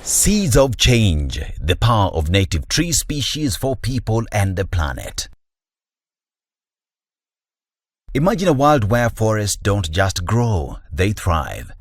Seeds of Change: the power of native tree species for people and the planet. Imagine a world where forests don't just grow, they thrive.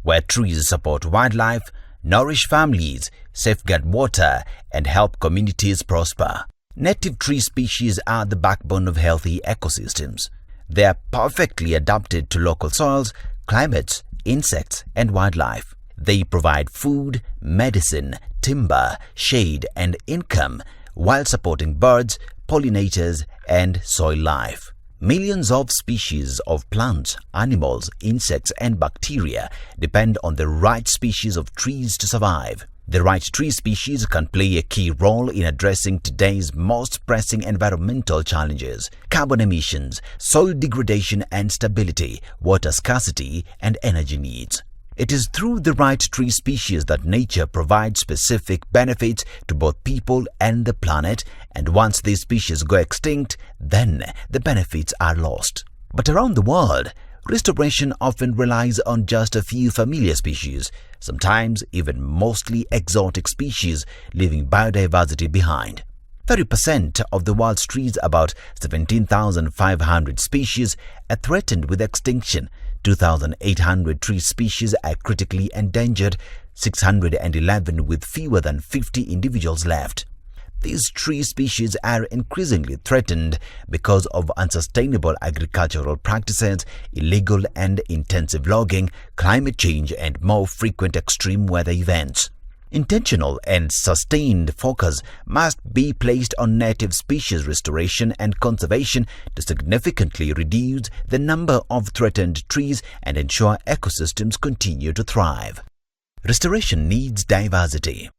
Where trees support wildlife, nourish families, safeguard water, and help communities prosper. Native tree species are the backbone of healthy ecosystems. They are perfectly adapted to local soils, climates, insects, and wildlife. They provide food, medicine, timber, shade, and income while supporting birds, pollinators, and soil life. Millions of species of plants, animals, insects, and bacteria depend on the right species of trees to survive. The right tree species can play a key role in addressing today's most pressing environmental challenges: carbon emissions, soil degradation and stability, water scarcity, and energy needs. It is through the right tree species that nature provides specific benefits to both people and the planet, and once these species go extinct, then the benefits are lost. But around the world, restoration often relies on just a few familiar species, sometimes even mostly exotic species, leaving biodiversity behind. 30% of the world's trees, about 17,500 species, are threatened with extinction. 2,800 tree species are critically endangered, 611 with fewer than 50 individuals left. These tree species are increasingly threatened because of unsustainable agricultural practices, illegal and intensive logging, climate change, and more frequent extreme weather events. Intentional and sustained focus must be placed on native species restoration and conservation to significantly reduce the number of threatened trees and ensure ecosystems continue to thrive. Restoration needs diversity.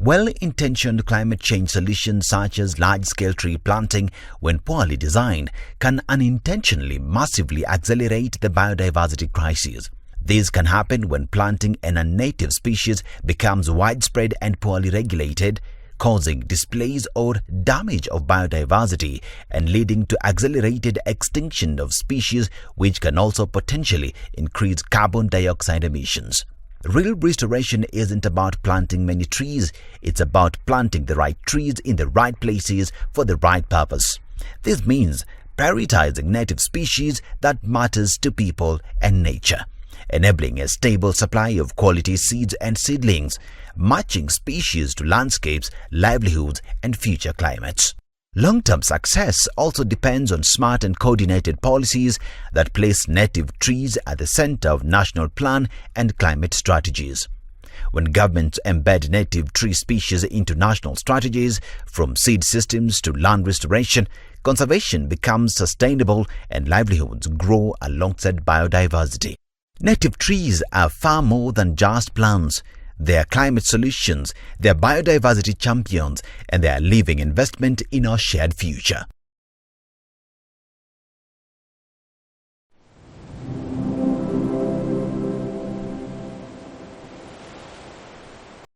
Well-intentioned climate change solutions such as large-scale tree planting, when poorly designed, can unintentionally massively accelerate the biodiversity crisis. This can happen when planting in a native species becomes widespread and poorly regulated, causing displace or damage of biodiversity and leading to accelerated extinction of species, which can also potentially increase carbon dioxide emissions. Real restoration isn't about planting many trees, it's about planting the right trees in the right places for the right purpose. This means prioritizing native species that matters to people and nature, enabling a stable supply of quality seeds and seedlings, matching species to landscapes, livelihoods, and future climates. Long-term success also depends on smart and coordinated policies that place native trees at the center of national plan and climate strategies. When governments embed native tree species into national strategies, from seed systems to land restoration, conservation becomes sustainable and livelihoods grow alongside biodiversity. Native trees are far more than just plants. They are climate solutions, they are biodiversity champions, and they are living investment in our shared future.